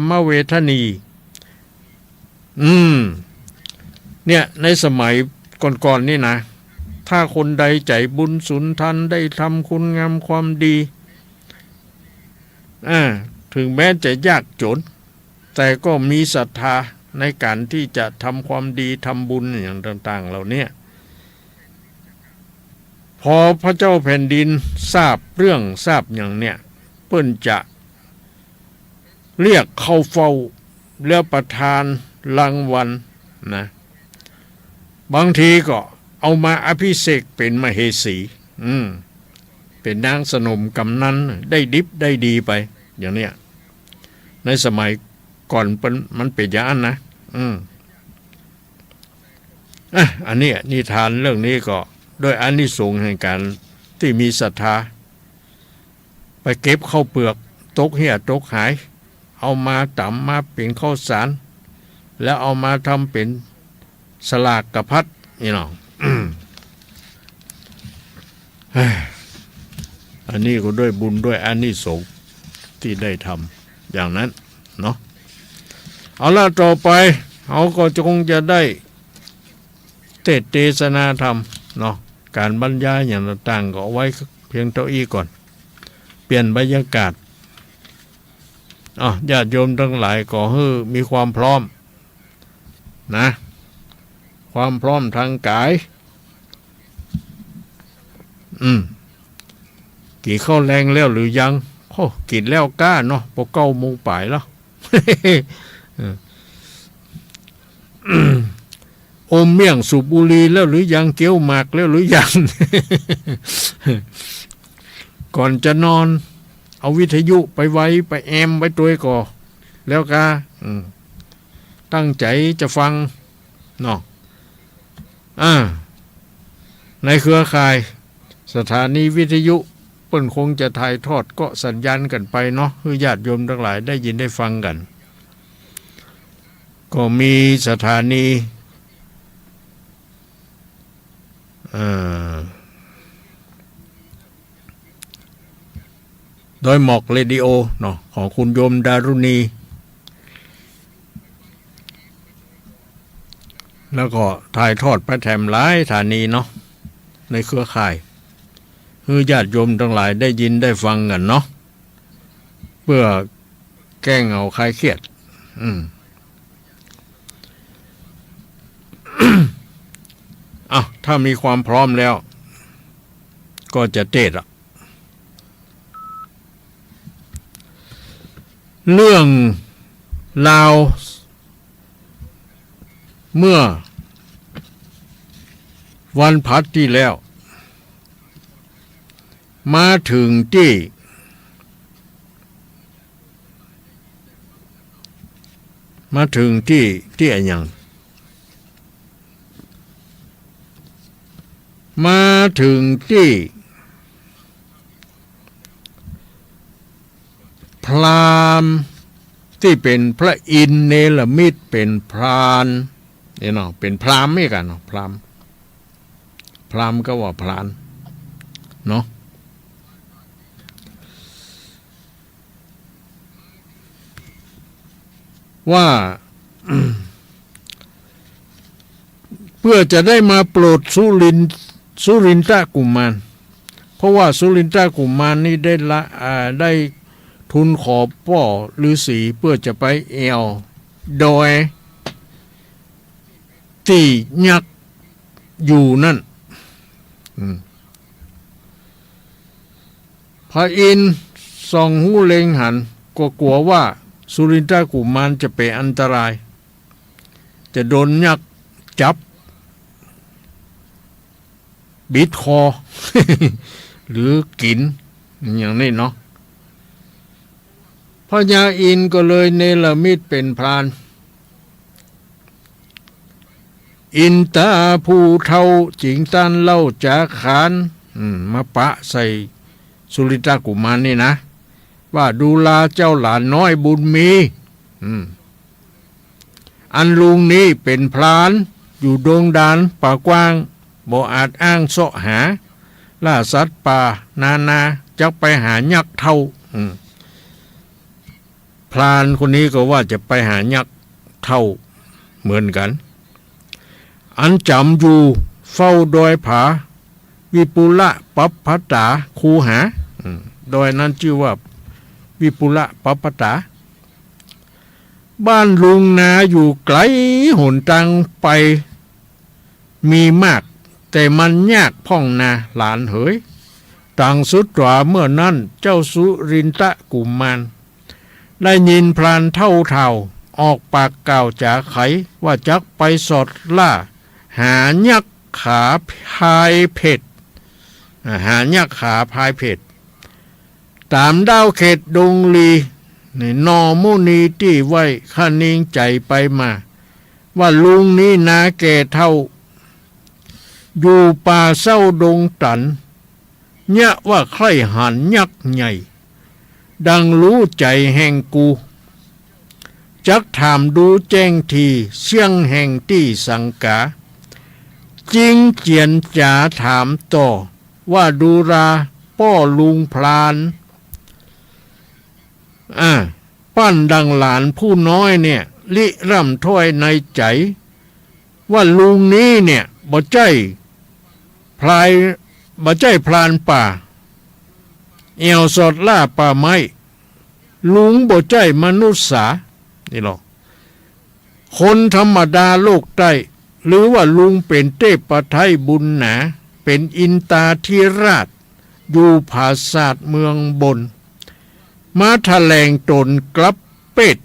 รมเวทนีเนี่ยในสมัยก่อนๆนี่นะถ้าคนใดใจบุญสุนทานได้ทำคุณงามความดีถึงแม้จะยากจนแต่ก็มีศรัทธาในการที่จะทำความดีทำบุญอย่างต่างๆเหล่านี้พอพระเจ้าแผ่นดินทราบเรื่องทราบอย่างเนี้ยเพิ่นจะเรียกเข้าเฝ้าแล้วประทานรางวัลนะบางทีก็เอามาอภิเษกเป็นมเหสีเป็นนางสนมกำนันได้ดิบได้ดีไปอย่างเนี้ยในสมัยก่อนมันเป็นอย่างนั้นนะอันนี้นิทานเรื่องนี้ก็ด้วยอานิสงส์แห่งการที่มีศรัทธาไปเก็บข้าวเปลือกตกเหี้ยตกหายเอามาตำมาเป็นข้าวสารแล้วเอามาทำเป็นสลากกระพัดนี่เนาะ อันนี้ก็ด้วยบุญด้วยอานิสงส์ที่ได้ทำอย่างนั้นเนาะเอาละต่อไปเขาก็คงจะได้เทศนาธรรมเนาะการบรรยายอย่างต่างๆก็เอาไว้เพียงเท่านี้ก่อนเปลี่ยนบรรยากาศญาติโยมทั้งหลายก็ให้มีความพร้อมนะความพร้อมทางกายกี่ข้าวแรงแล้วหรือยังกินแล้วก้าเนาะพอ9 โมงป่ายแล้ว อมเมี่ยงสูบบุหรี่แล้วหรือยังเกี้ยวหมากแล้วหรือยัง ก่อนจะนอนเอาวิทยุไปไว้ไปแอมไว้ตัวก่อแล้วก็ตั้งใจจะฟังเนาะในเครือข่ายสถานีวิทยุเปิ้นคงจะถ่ายทอดก็สัญญาณกันไปเนาะให้ญาติโยมทั้งหลายได้ยินได้ฟังกันก็มีสถานีโดยหมอกเรดิโอเนาะของคุณโยมดารุณีแล้วก็ถ่ายทอดไปแถมหลายสถานีเนาะในเครือข่ายให้ญาติโยมทั้งหลายได้ยินได้ฟังกันเนาะเพื่อแก้เหงาคลายเครียดถ้ามีความพร้อมแล้วก็จะเทศเรื่องราวเมื่อวันพัดที่แล้วมาถึงที่อะไรอย่างมาถึงที่พราหมณ์ที่เป็นพระอินทร์เนรมิตเป็นพรานเนาะเป็นพราหมณ์ไม่กันเนาะพราหมณ์ก็ว่าพรานเนาะว่า เพื่อจะได้มาโปรดสุรินทกุมารเพราะว่าสุรินทกุมารนี่ได้ทุนขอพ่อฤาษีเพื่อจะไปแอวโดยที่ยักษ์อยู่นั่นพระอินทร์ส่องหูเล็งหันก็กลัวว่าสุรินทกุมารจะเป็นอันตรายจะโดนยักษ์จับบิดคอ หรือกินอย่างนี้เนาะพญาอินทร์ก็เลยเนรมิตเป็นพรานอินตาผู้เท่าจิงตันเล่าจากขานมาปะใส่สุรินทกุมารนี่นะว่าดูลาเจ้าหลานน้อยบุญมีอันลุงนี้เป็นพรานอยู่ดงดานป่ากว้างบ่อาจอ้างเสาะหาล่าสัตว์ป่านาจักไปหายักษ์เท่า พรานคนนี้ก็ว่าจะไปหายักษ์เท่าเหมือนกันอันจำอยู่เฝ้าดอยผาวิปุละปัปปตาคูหาดอยนั้นชื่อว่าวิปุละปัปปตาบ้านลุงนาอยู่ไกลหนทางไปมีมากแต่มันยากพ่องนาหลานเหยต่างสุดตราเมื่อนั้นเจ้าสุรินทะกุมมารได้ยินพรานเท่าออกปากกล่าวจ่าไขว่าจักไปสอดล่าหายักษ์ขาพายเพชรหายักษ์ขาพายเพชรตามดาวเขตดงลีในนอมุนีที่ไว้ข้านิ่งใจไปมาว่าลุงนี้นาแก่เท่าอยู่ป่าเศร้าดงตันเนี่ยว่าใครหันยักษ์ใหญ่ดังรู้ใจแห่งกูจักถามดูแจ้งทีเสียงแห่งที่สังกาจริงเจียนจ๋าถามต่อว่าดูราป้อลุงพลานปั้นดังหลานผู้น้อยเนี่ยลิร่ำถ้อยในใจว่าลุงนี้เนี่ยบ่ใจพลานป่าเอวสอดล่าป่าไม้ลุงบ่ใจมนุษย์สานี่หรอกคนธรรมดาโลกใต้หรือว่าลุงเป็นเทพไทยบุญหนาเป็นอินตาธิราชอยู่ภาษาเมืองบนมาแถลงตนกลับเป็ด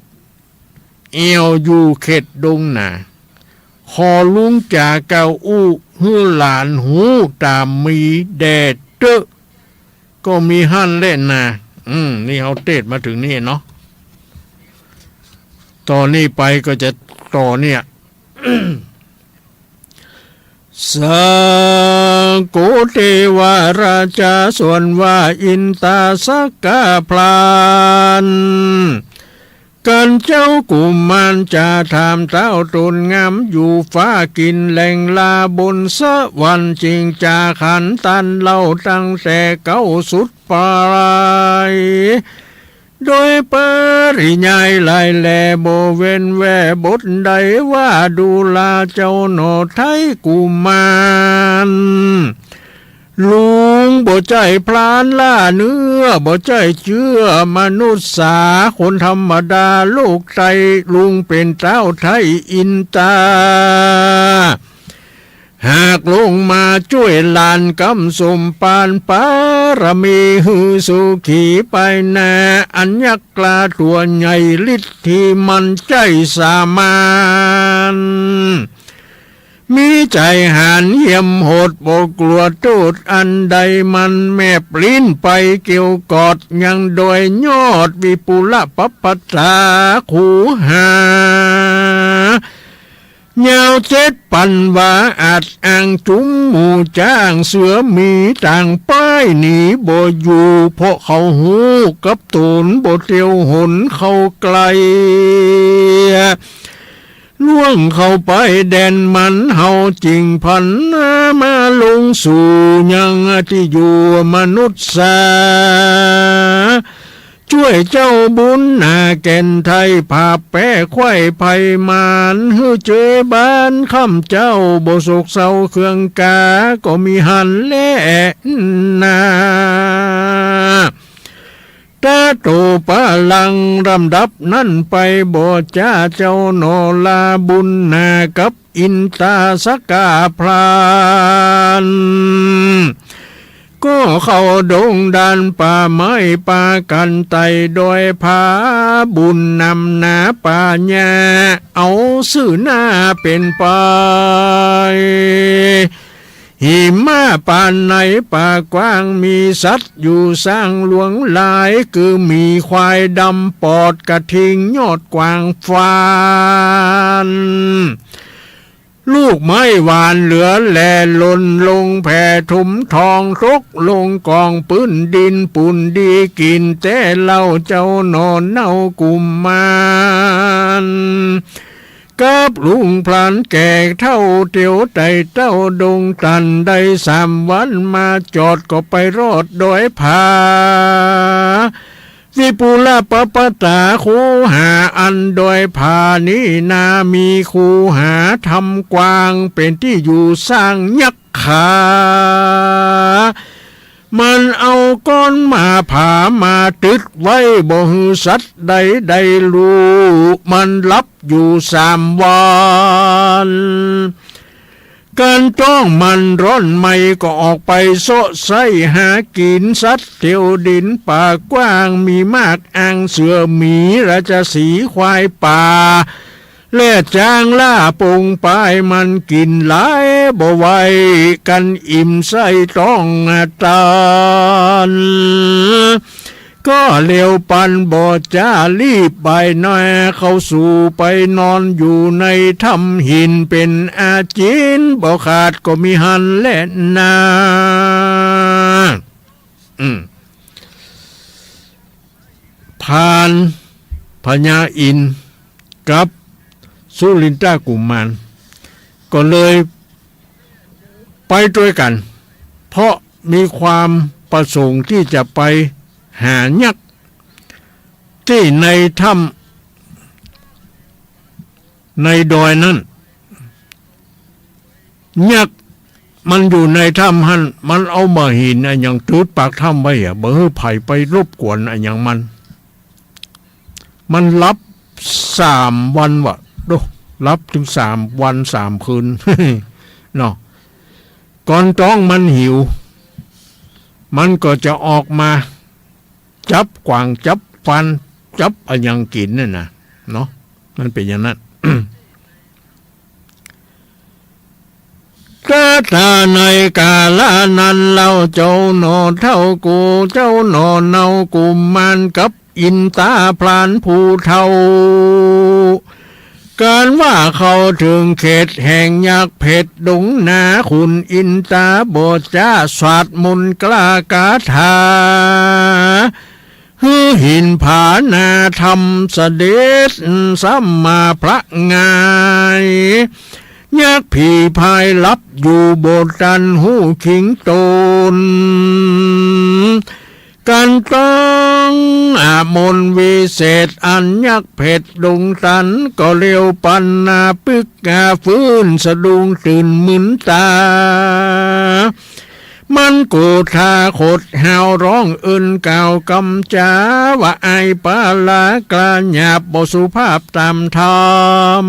เอวอยู่เขตดงหนาขอลุงจ่าเกาอู้ฮือหลานหูตามมีแดดเตอะก็มีหั่นเล่นนานี่เขาเทศมาถึงนี่เนาะต่อนี้ไปก็จะต่อเนี่ย สโกเทวาราชาส่วนว่าอินตาสักกาพลานกันเจ้ากุมมารจะถามเต้าตนงามอยู่ฟ้ากินแหล่งลาบนสวรรค์จริงจาขันตันเล่าตั้งแต่เก้าสุดปลายโดยปริยายลายแลโบเวนแวบทใดว่าดูลาเจ้าหนอไทยกุมารลุงบ่ใจพลานล่าเนื้อบ่ใจเชื่อมนุษย์สาคนธรรมดาโลกไทยลุงเป็นเจ้าไทยอินตาหากลงมาช่วยลานกำสมปานปารมีหือสุขีไปแน่อัญญกลาตัวใหญ่ฤทธิ์ที่มันใจสามานมีใจหานเยี่ยมโหดบกลัวโทษอันใดมันแมบลิ้นไปเกี่ยวกอดยังโดยยอดวิปุละปัปปตาคูหายาวเจ็ดปันว่าอาจอ่างจุ้มหมู่จ้างเสือมีต่างป้ายหนีบ่อยู่เพราะเขาหูกับตูนบ่เตียวหนเขาไกลล่วงเข้าไปแดนมันเฮาจริงพันมาลงสู่ยังที่อยู่มนุษย์สาช่วยเจ้าบุญนาแก่นไทยผาแป้ไข่ไผ่มานฮือเจบ้านข้ามเจ้าบ่โศกเศร้าเครื่องกาก็มีหันแล่นาตาโตปะลังรำดับนั่นไปบ่จ้าเจ้าโนลาบุญนากับอินตาสกาพรานก็เข้าดงดานป่าไม้ป่ากันไตโดยพาบุญนำนาป่าแย่เอาสื่อหน้าเป็นไปหิมะป่านไหนป่ากว้างมีสัตว์อยู่สร้างหลวงหลายคือมีควายดำปอดกระทิงยอดกวางฟานลูกไม้หวานเหลือแลลนลงแผ่ทุมทองรกลงกองปื้นดินปุ่นดีกินแต่เล่าเจ้านอนเน่ากุมมารกับลุงพลานแก่เท่าเตียวไตเต้าดงตันได้3 วันมาจอดก็ไปรอดโดยผา วิปุละปปตาคูหาอันโดยพานี้นามีคูหาทำกวางเป็นที่อยู่สร้างยักษ์ขามันเอาก้อนมาผ่ามาตึดไว้บ่ฮือสัตว์ใดรู้มันรับอยู่3 วันการจ้องมันร้อนไม่ก็ออกไปโซะไส้หากินสัตว์เที่ยวดินป่ากว้างมีมากอ่างเสือหมีราชสีควายป่าเล่จางล่าปงปายมันกินหลายบ่ไหวกันอิ่มไส้ต้องตานก็เร็วปันบ่จ้ารีบไปหน่อยเข้าสู่ไปนอนอยู่ในถ้ำหินเป็นอาจินบ่ขาดก็มีหันและนาผ่านพญาอินทร์กับสุรินทรากุมารก็เลยไปด้วยกันเพราะมีความประสงค์ที่จะไปหายักษ์ที่ในถ้ำในดอยนั้นยักษ์มันอยู่ในถ้ำหันมันเอามาหินอย่างตูดปากถ้ำไว้บ่ให้ไผ่ไปรบกวนอย่างมันรับ3 วันวะดูรับถึง3 วัน 3 คืน เนาะก่อนท้องมันหิวมันก็จะออกมาจับกวางจับฟันจับอย่างกินนั่นนะเนาะมันเป็นอย่างนั้น ก็ถ้าในกาลนั้นเราเจ้าหนอเท่ากูเจ้าหนอเนากูมันกับอินตาพลานผู้เท่าการว่าเขาถึงเขตแห่งยักษ์เพชรดงนาคุณอินตาบทจ้าสวดมนต์กล้ากาถาฮือหินผานาธรรมเสด็จสัมมาพระงายยักษ์ผีพายลับอยู่โบสถ์กันหูขิงตนกันต้องมนต์วิเศษอันยักษ์เพชรดงตันก็เร็วปันนาปึกฟื้นสะดุ้งตื่นมึนตามันกูทาขดหาวร้องอื่นก่าวกำจาว่าไอปาลากลาหยาบบ่สุภาพตามธรรม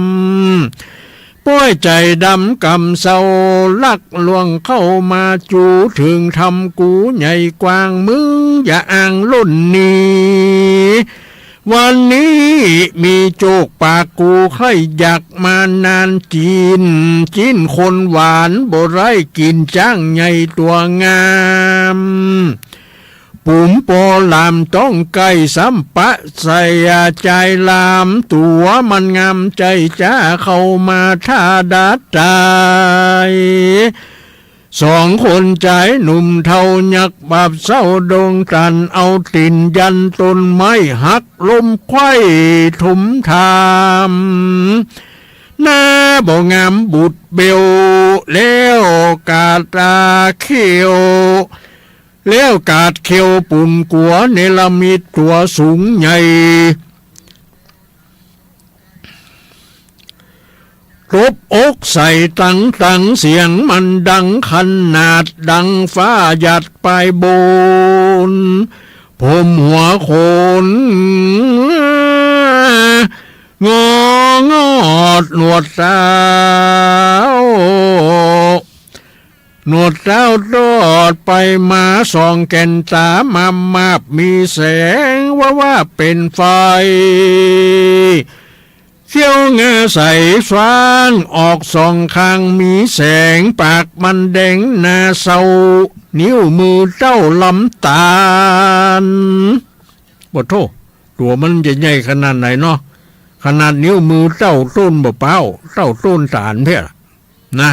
ป้อยใจดำกำเศร้าลักลวงเข้ามาจูถึงทำกูใหญ่กว้างมึงอย่าอ้างลุ่นนี้วันนี้มีโจกปากกูใครอยากมานานจีนคนหวานบ่ไรกินจ้างใหญ่ตัวงามปุ่มโปลามต้องไก่สัมปะใส่ใจลามตัวมันงามใจจ้าเข้ามาท่าดัดใจ2 คนใจหนุ่มเท่ายักบาบเศร้าดงกันเอาตินยันต้นไม้หักลมไข้ถุมทามหน้าบ่งามบุดเบลแล้วกาตาเขียวแล้วกาดเขียวปุ่นกัวเนลมิตตัวสูงใหญ่รบอกใส่ตังเสียงมันดังขนาดดังฟ้าหยัดไปบนผมหัวโขนงองอดหนวดสาวหนวดเจ้าตอดไปมาส่องแก่นตามาบมีแสงว่าเป็นไฟเขี้ยวงาใสฟางออกส่องข้างมีแสงปากมันแดงหน้าเศร้านิ้วมือเจ้าลำตาลบ่โทษตัวมันใหญ่ๆขนาดไหนเนาะขนาดนิ้วมือเจ้าต้นบ่เป้าเจ้าต้นสารเพื่อนะ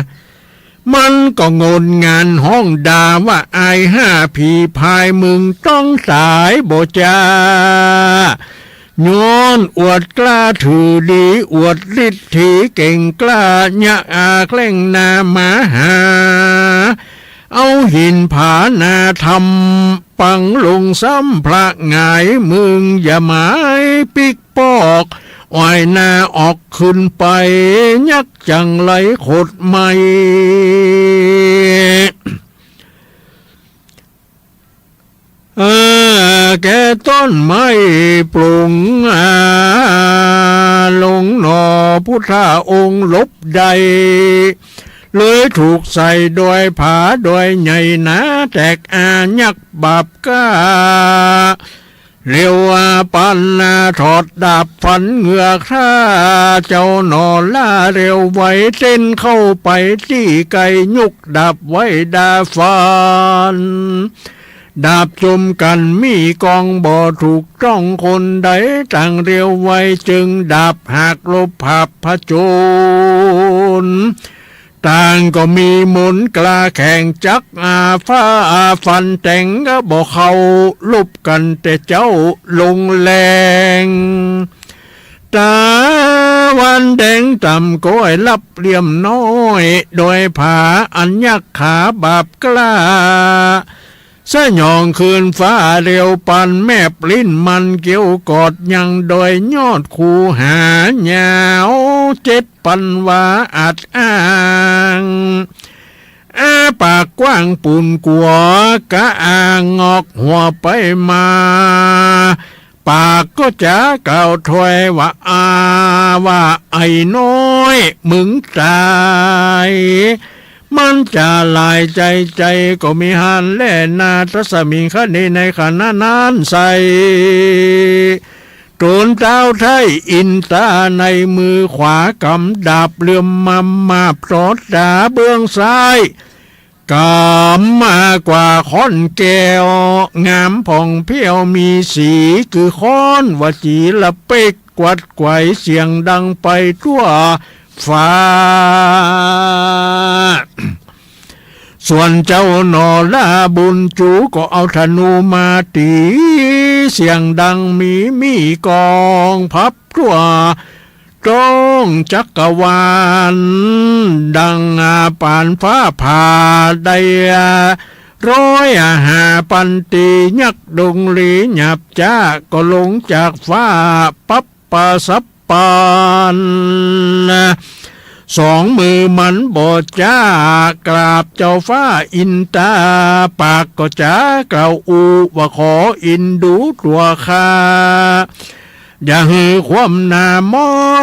มันก็งนงานห้องด่าว่าอาย5 ผีพายมึงต้องสายบ่จ้าย้อนอวดกล้าถือดีอวดฤทธิเก่งกล้าญะแกล้งนามาหาเอาหินผานาทำ ปังลงซ้ำพระหงายมึงอย่าหมายปิกปอกอ้อยหน้าออกขึ้นไปยักจังไหลขดไม่แกต้นไม้ปรุงลงหนอพุทธองค์ลบใดเลยถูกใส่โดยผาโดยใหญ่หนาแตกยักบาปก้าเรียวปันถอดดาบฟันเหงือกข้าเจ้าหนอล่าเร็วไว้เส้นเข้าไปที่ไก่ยุกดาบไว้ดาฟันดาบจมกันมีกองบ่ถูกต้องคนใดต่างเรียวไว้จึงดาบหักลบผับพโจรต่างก็มีหมุนกล้าแข่งจักฟ้าฟันแต่งก็บอกเขาลุบกันแต่เจ้าลงแรงตาวันแดงต่ำก้อยลับเหลี่ยมน้อยโดยผาอันยักขาบาปกล้าสะหยองคืนฟ้าเร็วปันแมบลิ้นมันเกี่ยวกอดยังโดยยอดคูหาเหยาวเจ็ดปันว่าอัดอ้างปากกว้างปุ่นกัวกะอ่างงอกหัวไปมาปากก็จะกล่าวถอยว่าไอ้น้อยมึงตายมันจะลายใจก็มีหันแล่นาทศมิงคณีในขณะนั้นใส่โตนเท้าไทยอินตาในมือขวากำดาบเลื่อมมาปลอดดาเบื้องซ้ายกำมากว่าค้อนแก้วงามผ่องเพียวมีสีคือค้อนวจีละเป๊กกวัดไกวเสียงดังไปทั่วฟ้าส่วนเจ้าหนอลาบุญจูก็เอาธนูมาตีเสียงดังมีกองพับทั่วจ้องจักรวาลดังป่านฟ้าผ่าได้ร้อยหาปันตียักดงลีหยับจ้าก็ลงจากฟ้าปับปะสับปานสองมือมันบอดจ้ากราบเจ้าฟ้าอินตาปากก็จ้ากล่าวว่าขออินดูตัวข้าอย่าหือความนาม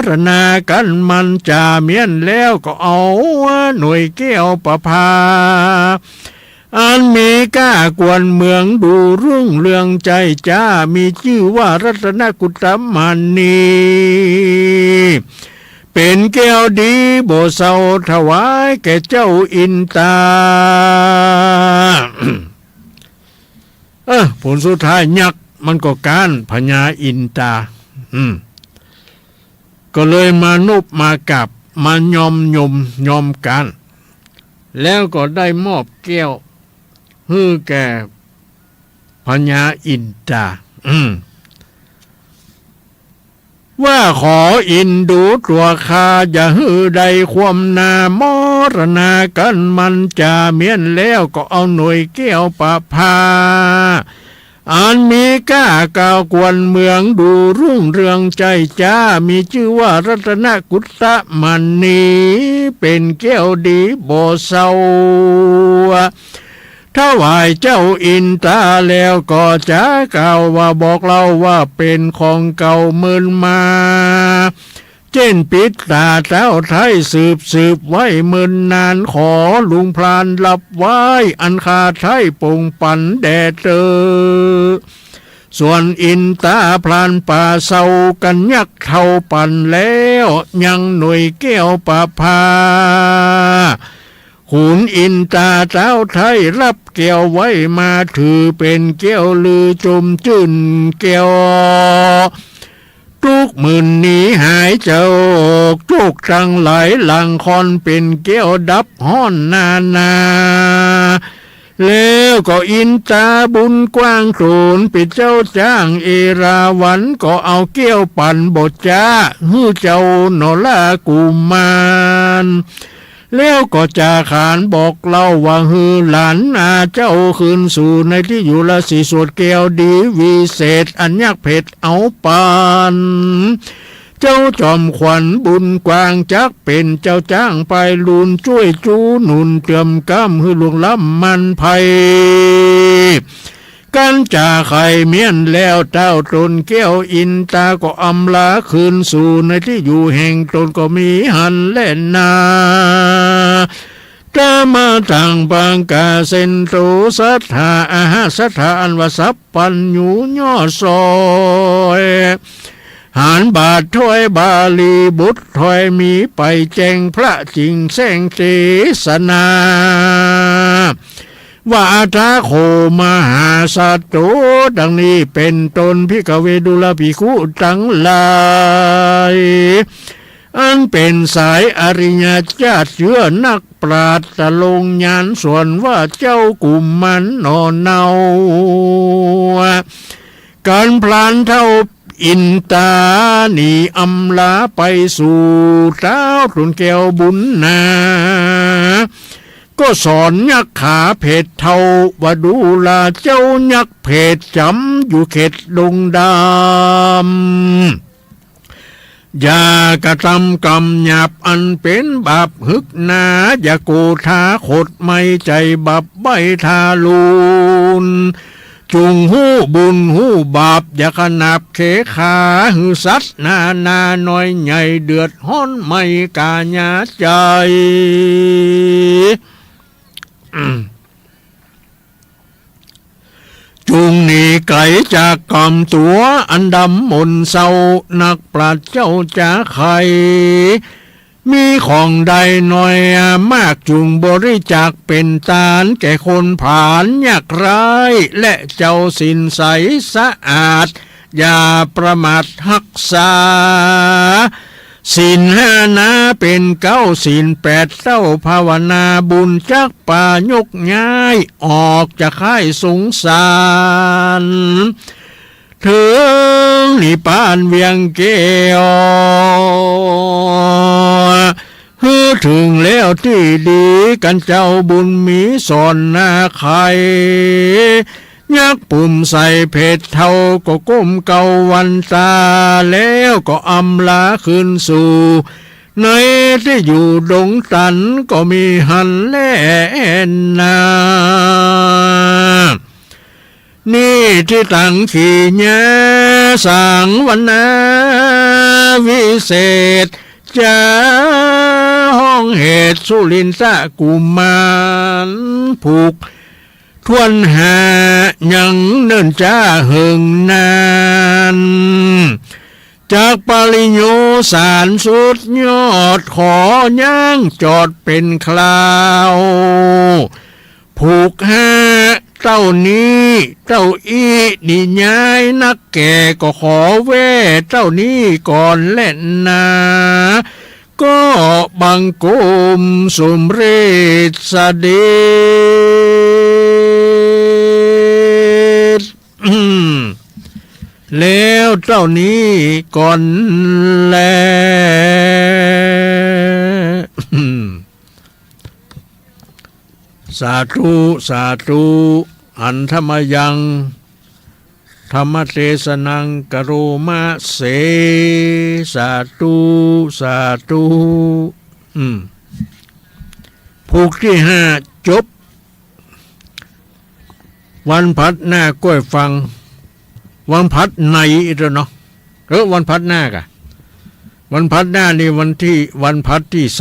รณากันมันจะเมียนแล้วก็เอาหน่วยแก้วประภาอันมีก้ากวนเมืองดูรุ่งเรืองใจจ้ามีชื่อว่ารัตนกุฏมณีเป็นแก้วดีโบเศร้าถวายแก่เจ้าอินตา ผลสุดท้ายยักษ์มันก็การพญาอินตาก็เลยมานุบมากับมายอมกันแล้วก็ได้มอบแก้วให้แก่พญาอินตาว่าขออินดูตัวข้าอย่าหือใดความนามรณากันมันจะเมียนแล้วก็เอาหน่วยแก้วประภาอันมีก้ากาวกวนเมืองดูรุ่งเรืองใจจ้ามีชื่อว่ารัตนกุฏมณีเป็นแก้วดีบ่เศร้าถวายเจ้าอินตาแล้วก็จะกล่าวว่าบอกเราว่าเป็นของเก่าเมินมาเจนปิดตาเจ้าไทยสืบไว้เมินนานขอลุงพรานหลับไว้อันคาไทยปงปันแดดเจอส่วนอินตาพรานป่าเศร้ากันยักเท่าปันแล้วยังหน่วยแก้วประภาขุนอินตาเจ้าไทยรับแก้วไว้มาถือเป็นแก้วลือจมจื่นแก้วทุกหมื่นหนีหายเจ้าทุกทั้งหลายหลังคอนเป็นแก้วดับห้อนนาแล้วก็อินตาบุญกว้างโขนปิดเจ้าจ้างเอราวันก็เอาแก้วปั่นบทจ้าฮื้อเจ้าโนลากุมาร แล้วก็จาขานบอกเล่าว่าฮือหลานนาเจ้าคืนสู่ในที่อยู่ละสีสวดแก้วดีวิเศษอันยักเผ็ดเอาปานเจ้าจอมขวัญบุญกวางจักเป็นเจ้าจ้างไปลุนช่วยจูหนุนเตรียมกำฮือหลวงล้ำมันภัยกันจ่าไข่เมียนแล้วเจ้าตนแก้วอินตาก็อำลาคืนสู่ในที่อยู่แห่งตนก็มีหันเล่นนาจะมาต่างบางกาเซนโตสัทธาอาหาสัทธาอันวสัพปัญญูย่อซอยหานบาทถอยบาลีบุตรถอยมีไปแจงพระจริงแสงเทศนาว่าทาโคมหาสัตโตดังนี้เป็นตนพิกเวดุลภิกขุทั้งหลายอันเป็นสายอริยญาติเชื้อนักปราชญ์ตะลงญาณส่วนว่าเจ้ากุมมันนอนเนาการพลานเท่าอินตานีอำลาไปสู่เท้าตุนแก้วบุญนาก็สอนยักษ์ขาเพชรเท่าว่าดูลาเจ้ายักษ์เพชรจำอยู่เขตดงดำอย่ากระทำกรรมหยาบอันเป็นบาปหึกหนาอย่าโกธาขดไม่ใจบับใบทาลูนจุงหูบุญหูบาปอย่าขนับเขขาหือสัตว์นาน้อยใหญ่เดือดห้อนไม่กาญาใจจุงหนีไกลจากกรรมตัวอันดำมนเศร้านักปราชญ์เจ้าจะใครมีของใดหน่อยมากจุงบริจาคเป็นตานแก่คนผ่านยากไร้และเจ้าสินใสสะอาดอย่าประมาทรักษาศีลห้านาเป็นเก้าศีลแปดเต้าภาวนาบุญจักป่ายกย้ายออกจากค่ายสงสารถึงนิพพานเวียงเกวฮือถึงแล้วที่ดีกันเจ้าบุญมีสอนนาใครยักปุ่มใส่เพชรเท่าก็ก้มเกาวันตาแล้วก็อำลาคืนสู่ในที่อยู่ดงตันก็มีหันแล่นนานี่ที่ตั้งขี่แย่สังวันนาวิเศษจะห้องเหตุสุรินทะกุมารผูกทวนหายังเนิ่นจ้าเหิงนานจากปริโยสารสุดยอดขอย่างจอดเป็นคราวผูกห้าเจ้านี้เจ้าอีดีย้ายนักแก่ก็ขอแว่เจ้านี้ก่อนเล่นนาก็บังกมสมเรศสเดชแล้วเจ้านี้ก่อนแลสาธุสาธุอันธรรมยังธรรมเทศนังกโรมาเสสาธุสาธุผูกที่ห้าจบวันพัดหน้ากล้วยฟังวันพัดในอีกแล้วเนาะวันพัดหน้ากะวันพัดหน้านี่วันพัดที่28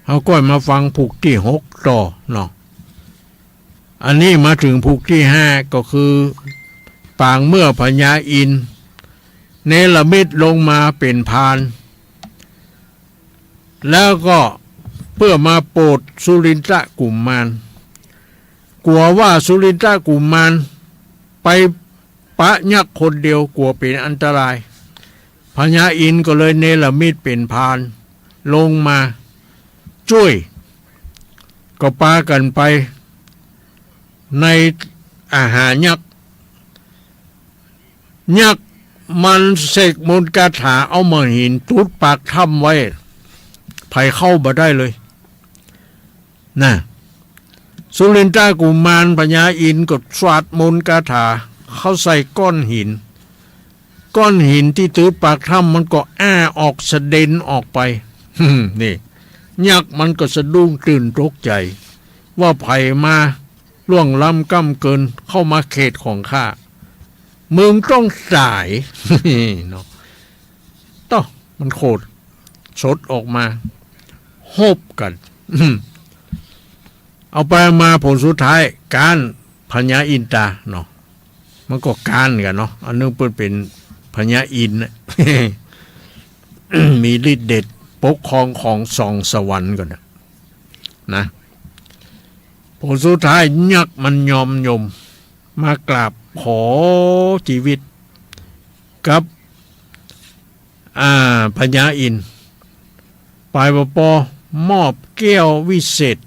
เขาก็มาฟังผูกที่6ต่อเนาะอันนี้มาถึงผูกที่5ก็คือปางเมื่อพญาอินเนรมิตลงมาเป็นพานแล้วก็เพื่อมาโปรดสุรินทะกุมมารกลัวว่าสุรินทะกุมมารไปปะยักษ์คนเดียวกลัวเป็นอันตรายพญาอินก็เลยเนรมิตเป็นพานลงมาช่วยก็ปากันไปในอาหารยักษ์มันเสกมนต์คาถาเอามาหินตุดปากถ้ำไว้ ภัยเข้าบ่ได้เลยนะสุรินทรากุมารพญาอินทร์ก็สวดมนต์คาถาเขาใส่ก้อนหินที่ถือปากถ้ำมันก็อ้าออกสะเด็นออกไป นี่ยักษ์มันก็สะดุ้งตื่นตกใจว่าภัยมาล่วงล้ำก้ำเกินเข้ามาเขตของข้ามึงต้องจ่าย เนาะต่อมันโคตรสดออกมาหบกัน เอาไปมาผลสุดท้ายการพญาอินตราเนาะมันก็การกันเนาะอันนึงเป็นพญาอิน มีฤทธิ์เด็ดปกครองของสองสวรรค์กันนะผลสุดท้ายยักษ์มันยอมมากราบขอชีวิตกับพญาอินทร์ปลายปอมอบแก้ววิเศษ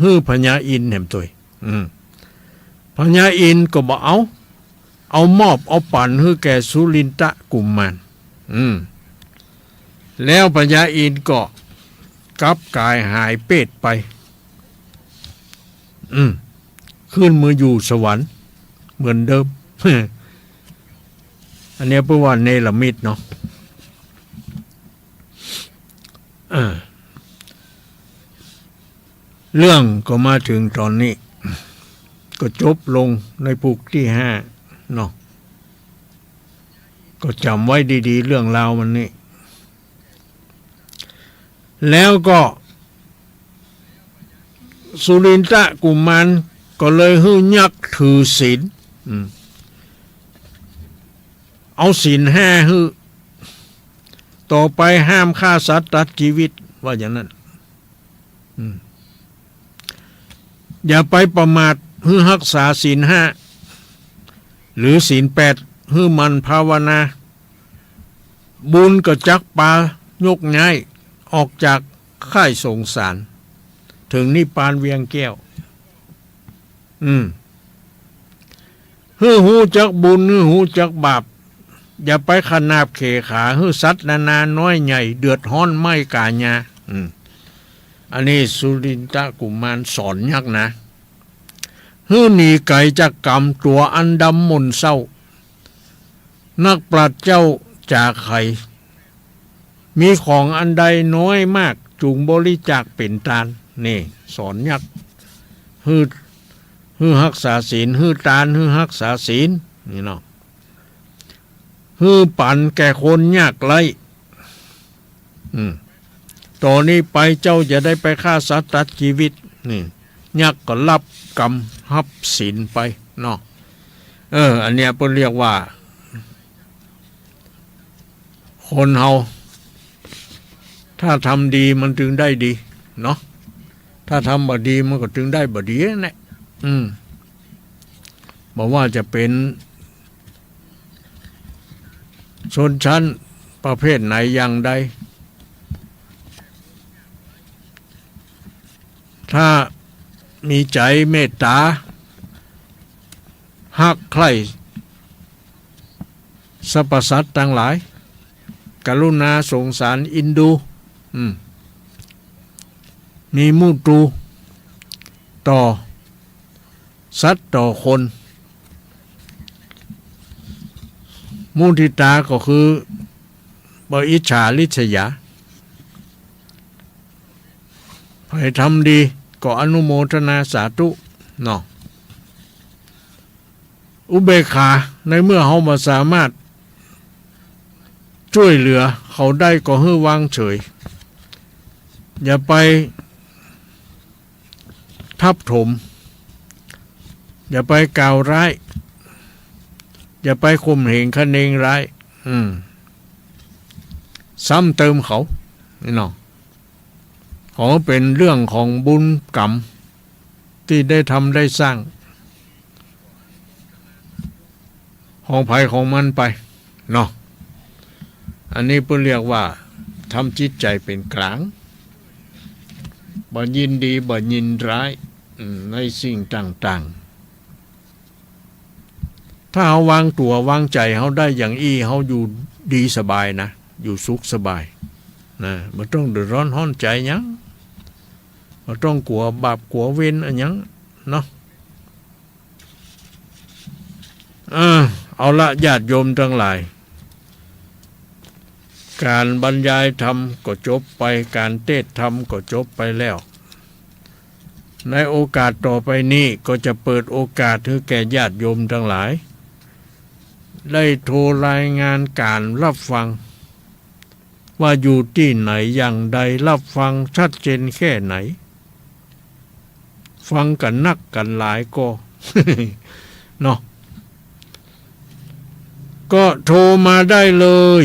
ฮื้อพญาอินทร์แหมตัวพญาอินทร์ก็บอกเอามอบเอาปั่นฮื้อแก่สุรินทะกุมารแล้วพญาอินทร์ก็กลับกายหายเป็ดไปขึ้นมืออยู่สวรรค์เหมือนเดิม อันนี้เพราะว่าเนรมิตเนาะเรื่องก็มาถึงตอนนี้ก็จบลงในปุกที่5เนาะก็จำไว้ดีๆเรื่องราวมันนี่แล้วก็สุรินทะกุมารก็เลยฮื้อยักษ์ถือศีลเอาศีล5ฮื้อต่อไปห้ามฆ่าสัตว์ตัดชีวิตว่าอย่างนั้นอย่าไปประมาทฮื้อรักษาศีล5หรือศีล8ฮื้อมันภาวนาบุญก็จักปายกย้ายออกจากค่ายสงสารถึงนิพพานเวียงแก้วฮื้อหูจักบุญฮื้อหูจักบาปอย่าไปขนาบเขขาฮื้อสัตว์นานาน้อยใหญ่เดือดร้อนไม่กาญาอันนี้สุรินทะกุมารสอนยักษ์นะฮื้อหนีไก่จากกรรมตัวอันดำมนเศร้านักปราชญ์เจ้าจากไข่มีของอันใดน้อยมากจุงบริจาคเป็นทานนี่สอนยักษ์ฮื้อรักษาศีลฮื้อทานฮื้อรักษาศีลนี่เนาะฮื้อปั่นแก่คนยากไร้ต่อนนี้ไปเจ้าจะได้ไปฆ่าสัตว์ตัดชีวิตนี่ยักษ์ก็รับกรรมรับศีลไปเนาะอันเนี้ยเพิ่นเรียกว่าคนเฮาถ้าทำดีมันถึงได้ดีเนาะถ้าทำบ่ดีมันก็ถึงได้บ่ดีนั่นแหละบอกว่าจะเป็นชนชั้นประเภทไหนอย่างใดถ้ามีใจเมตตาฮักใคร่สรรพสัตว์ทั้งหลายกรุณาสงสารอินดูมีมุตูต่อสัตว์ต่อคนมุทิตาก็คือบ่อิจฉาริษยาใครทำดีก็อนุโมทนาสาธุเนาะอุเบกขาในเมื่อเฮาบ่สามารถช่วยเหลือเขาได้ก็ให้วางเฉยอย่าไปทับถมอย่าไปกล่าวร้ายอย่าไปข่มเหงคะเนงร้ายซ้ำเติมเขานี่เนาะขอเป็นเรื่องของบุญกรรมที่ได้ทำได้สร้างของภัยของมันไปเนาะอันนี้เพิ่นเรียกว่าทำจิตใจเป็นกลางบ่ยินดีบ่ยินร้ายในสิ่งต่างๆถ้าเฮาวางตัววางใจเฮาได้อย่างอี้เฮาอยู่ดีสบายนะอยู่สุขสบาย นะบ่ต้องเดือดร้อนห้อนใจหยังบ่ต้องกลัวบาปกลัวเวรอันหยังเนาะเอาละญาติโยมทั้งหลายการบรรยายธรรมก็จบไปการเทศน์ธรรมก็จบไปแล้วในโอกาสต่อไปนี้ก็จะเปิดโอกาสให้แก่ญาติโยมทั้งหลายได้โทรรายงานการรับฟังว่าอยู่ที่ไหนอย่างใดรับฟังชัดเจนแค่ไหนฟังกันนักกันหลายก็ เนาะก็โทรมาได้เลย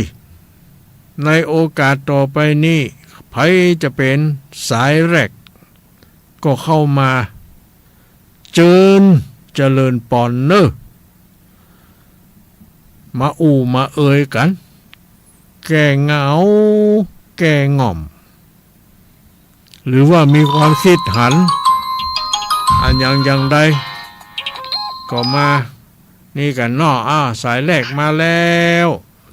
ในโอกาสต่อไปนี้ใครจะเป็นสายแรกก็เข้ามาเจริญปอนเนอมามาเอ่ยกันแก้เหงาแก้ง่อมหรือว่ามีความคิดหันอันอย่างใดก็มานี่กันเนาะสายแรกมาแล้ว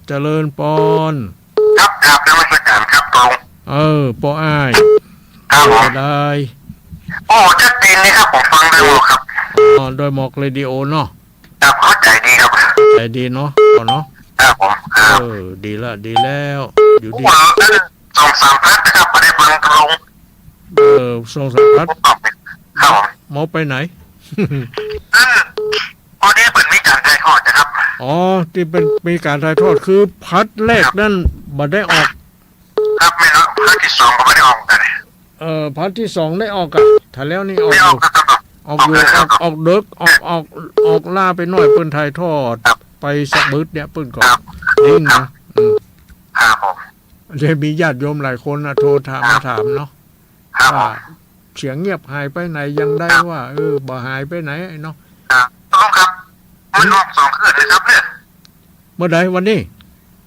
เจริญปอนครับนมัสการครับตรงปออ้ายครับผมได้ชัดเจนเลยครับผมฟังได้หมดครับโดยหมอกเรดิโอเนาะครับเข้าใจดีครับใจดีเนาะเนาะครับผมดีแล้วอยู่ดีส่งสามพัดนะครับไม่ได้ฟังตรงส่งสามพัดครับหมอไปไหนพอดีเป็นมีการถ่ายทอดนะครับที่เป็นมีการถ่ายทอดคือพัดแรกนั่นบ่ได้ออกครับไม่รู้พัดที่สองก็ไม่ได้ออกกันพัดที่สองได้ออกอ่ะถ้าแล้วนี่ออกอยู่ออกเด็กออกล่าไปหน่อยเปิ้นถ่ายทอดไปสักบึดเนี่ยเปิ้นก่อนนิ่งนะครับผมจะมีญาติโยมหลายคนโทรมาถามเนาะว่าเสียงเงียบหายไปไหนยังได้ว่าบ่หายไปไหนเนาะครับมันออก2 คืนนะครับเนี่ยเมื่อใดวันนี้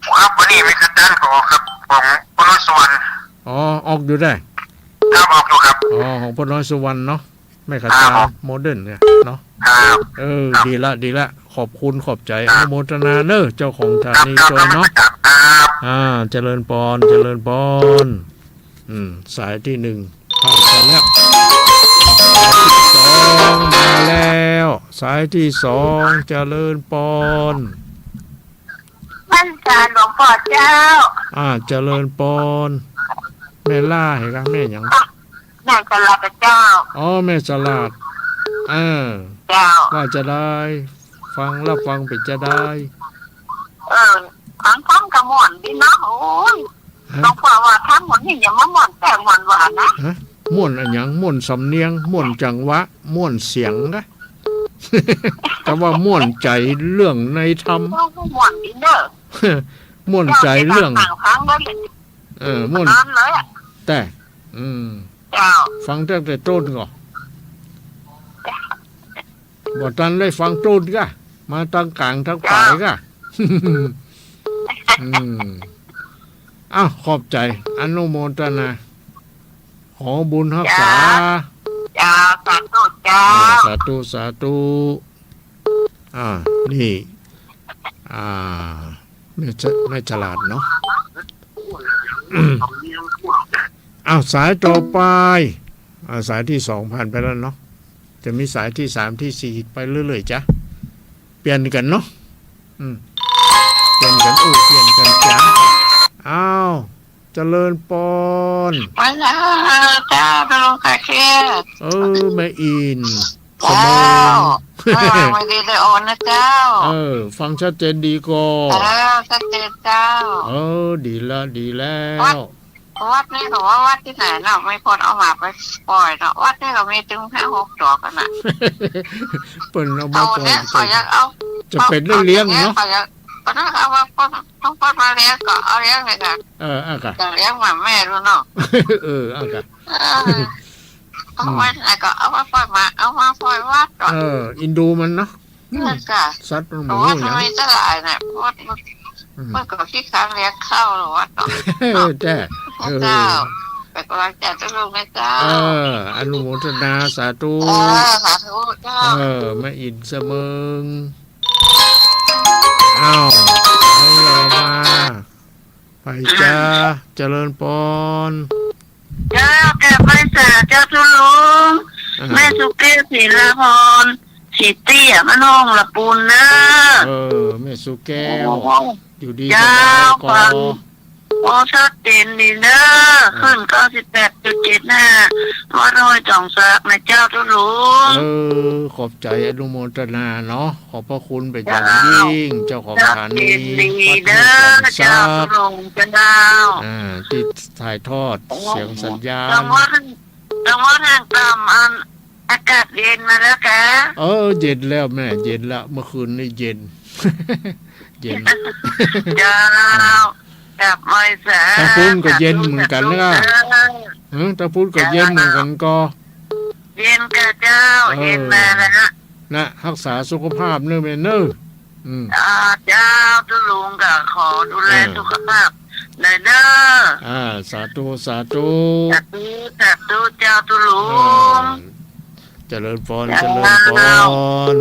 ครับวันนี้มีกระดานก็ออกครับของพน้อยสุวรรณออกอยู่ได้ครับออกอยู่ครับของพน้อยสุวรรณเนาะไม่ขัดใจโมเดิร์นเนี่ยเนาะดีละขอบคุณขอบใจอนุโมทนาเนอะเจ้าของสถานีจอยเนาะเจริญปอนสายที่1ผ่านไปแล้วมาแล้วสายที่2เจริญปอนท่านอาจารย์หลวงพ่อเจ้าเจริญปอนแม่ล่าเห็นกันแม่หยังแม่สลัดเจ้าแม่สลัดเจ้าว่าจะได้ฟังรับฟังเป็นจะได้ฟังกระหม่อนดีนะโอ้ยหลวงพ่อว่าทั้งหมดนี่อย่ามาหม่อนแต่หม่อนหวานนะม่วนอันหยังม่วนสำเนียงม่วนจังหวะม่วนเสียงนะ แต่ว่าม่วนใจเรื่องในธรรมม่วนดีเด้อม่วนใจเรื่องม่วนแต่ฟังตั้งแต่ต้นก่อนบ่ทันได้ฟังต้นก็มาตั้งกลางทั้งปลายก็ขอบใจอนุโมทนาขอบุญรักษาสาธุจ้าสาธุนี่ไม่ฉลาดเนาะสายต่อไปสายที่2ผ่านไปแล้วเนาะจะมีสายที่3ที่4ไปเรื่อยๆจ้ะเปลี่ยนกันเนาะเปลี่ยนกันเปลี่ยนกันจ้ะเจริญปอนมาแล้วจ้าตลงคาเคียแม่อินเจ้าไม่ดีเลยโอนนะเจ้าฟังชัดเจนดีก็ชัดเจนเจ้าดีแล้ววัดนี่หนูว่าวัดที่ไหนเนาะไม่ควรเอาหมาไปปล่อยเนาะวัดนี่เรามีถึง5-6 ตัวกันนะเปิ่นเอามาปล่อยจะเป็นเลี้ยงเนาะก็นั่นเอาว่าต้องป้อนมาเลี้ยงก็เอาเลี้ยงเลยค่ะจะเลี้ยงหมาแม่รู้เนาะเอาไว้ไหนก็เอามาปล่อยมาเอามาปล่อยวัดก่อนอินดูมันเนาะสัตว์หมูอย่างนี้ไม่จะหลายเนี่ยวัดมันก็คิดค้างเลี้ยงข้าวหรือวัดเนาะเจ้าเป็นกำลังใจทุกลูกนะเจ้าอนุโมทนาสาธุสาธุเจ้าแม่อินเสมิงให้เรามา ไปจ้าเจริญปอน เจ้าแก่ไปสาเจ้าทุลุงแม่สุเกศิลาพรสิเตี้ยมันห้องละปูนเนอะแม่สุแก้วอยู่ดีส เจ้า บายก็ ฟังโอ้ชัดเจนดีเนอะขึ้น98.75วัดห้วยจ่องซักนะเจ้าทุลุง ขอบใจอนุโมทนาเนาะขอบพระคุณเป็นอย่างยิ่งเจ้าของสถานี ดีเด้อ วัด เจ้า ห้วย ทุ จ่อง ลุงเจ้า ที่ถ่ายทอดเสียงสัญญาณ จังหวัดทางต่ำอันอากาศเย็นมาแล้วกะ เย็นแล้วแม่เย็นละเมื่อคืนนี่เย็น เย็น เจ้ากับไม้สา ตะพุนก็เย็นเหมือนกันนะตะพุนก็เย็นเหมือนกันก็ เย็นกะเจ้าเย็นมาแล้วนะรักษาสุขภาพเนื้อแม่เนื้อเจ้าทุลุงก็ขอดูแลสุขภาพหน่อยเด้อสาธุสาธุ สาธุเจ้าทุลุงเจริญพรเจริญพร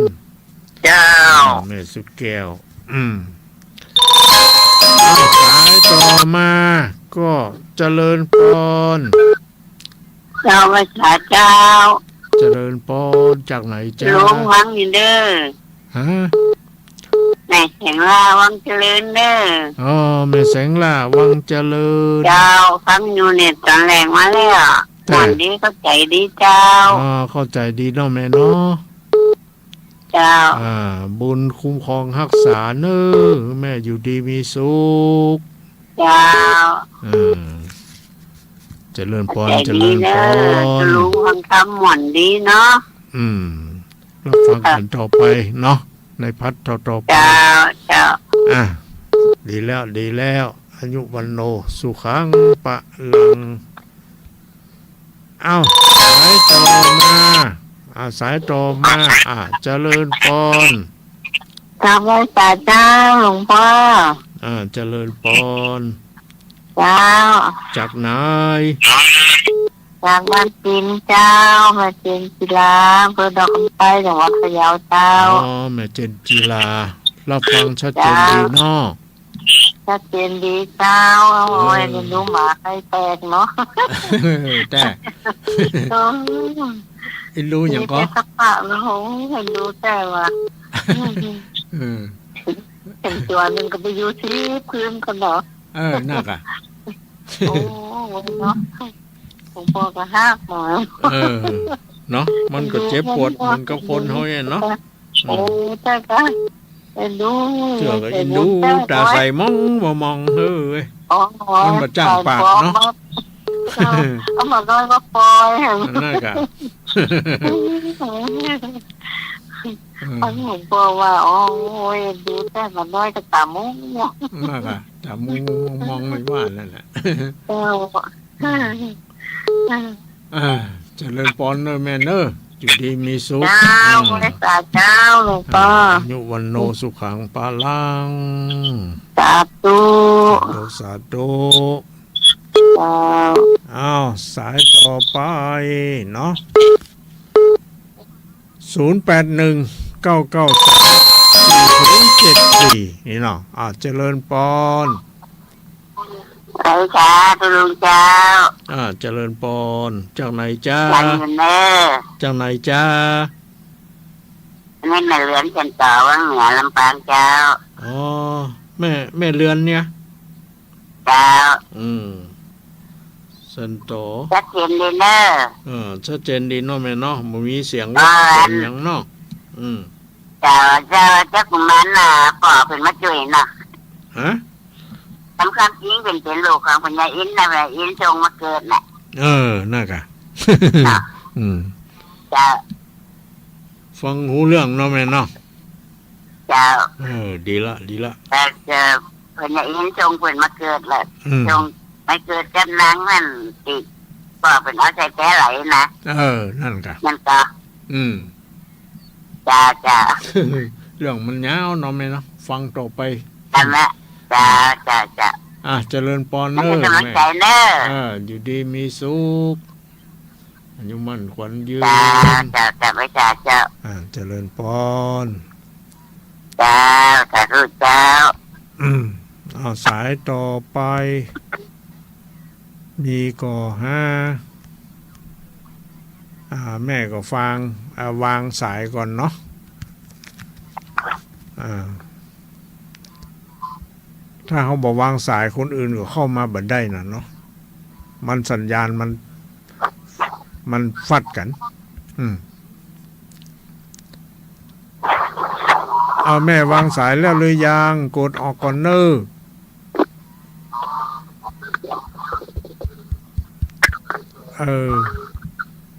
เจ้าแม่สุดแก้วสายต่อมาก็เจริญพรเจ้าภาษาเจ้าเจริญพรจากไหนจ้าลุงวังนี่เด้อแม่แสงล่าวังเจริญเด้อแม่แสงล่าวังเจริญเจ้าฟังอยู่เน็ตตอนแรงมาแล้ววันนี้เข้าใจดีเจ้าเข้าใจดีเนาะแม่เนาะเจ้าบุญคุ้มครองรักษาเน้อแม่อยู่ดีมีสุขเจ้าเจริญพรเจริญพรรู้ฟังคำหม่อนดีเนาะรับฟังกันต่อไปเนาะในพัดต่อไปเจ้าดีแล้วอายุวันโนสุขังปะลังสายต่อมาสายต่อมาเจริญพรกราบไหว้ศาลเจ้าหลวงพ่อเจริญพรเจ้าจากไหนจากบ้านจีนเจ้าแม่เจนจิลาเพื่อดอกคำไปจังหวัดพะเยาเจ้าแม่เจนจิลารับฟังชัดเจนดีเนาะชัดเจนดีเจ้าโอ้ยไม่รู้หมาใครแตกเนาะแต่อินรู้อย่างก็สักปะนะโหเห็นรู้แต่ว่าเห็นตัวนึงก็ไปอยู่ที่พื้นกันเนาะนักโอ้เนาะผมบอกก็หักหมอเนาะมันก็เจ็บปวดมันก็คนเฮาเนาะใช่ก็เอ็นดูเชื่อก็เอ็นดูตาใส่มองเฮ้ยมันมาจ้างปากเนาะเอามาน้อยก็ปล่อยนั่นค่ะอันผมบอกว่าโอ้ยดูแต่มาน้อยก็ตามุ้งมากค่ะตามุ้งมองไม่ว่านั่นแหละเจริญพรเนอแม่เนออยู่ดีมีสุขเจ้าพระสาเจ้าหลวงพ่อยุวันโนสุขังปาลังสาธุสาธุสายต่อไปเนาะ0819934074นี่เนาะเจริญพรไปจ้าตุลุงเจ้าเจริญพรจากไหนจ้าจากไหนจ้าไม่แม่เรือนกันต่อวังเหนือลำปางเจ้าแม่เรือนเนี่ยเจ้าสันโตชัดเจนดีเนอะชัดเจนดีเนาะแม่เนาะมันมีเสียงว่าอย่างเนาะเจ้ากุมันปอบเป็นมาจุยเนาะสำคัญจริงเป็นลูกของปัญญาอินนะแม่อินทรงมาเกิดน่ะน่ากะเจ้าฟังหูเรื่องเนาะแม่เนาะเจ้าดีละแต่ปัญญาอินทรงเป็นมาเกิดแหละทรงไม่เกิดกันนางนั่นติดปอบเป็นเอาใจแก้ไหลนะนั่นกะนั่นก็จ้าเรื่องมันยาวเนาะแม่เนาะฟังต่อไปจ้าเจริญพรเนอแม่อยู่ดีมีสุขอายุมั่นขวัญยืนจ้าไม่จ้าเจริญพรจ้าสาธุเจ้า สายต่อไปมีก่อห้าแม่ก็ฟังวางสายก่อนเนาะถ้าเขาบอกวางสายคนอื่นก็เข้ามาบัดได้นะเนาะมันสัญญาณมันฟัดกันเอาแม่วางสายแล้วเลยยังกดออกก่อนเนอ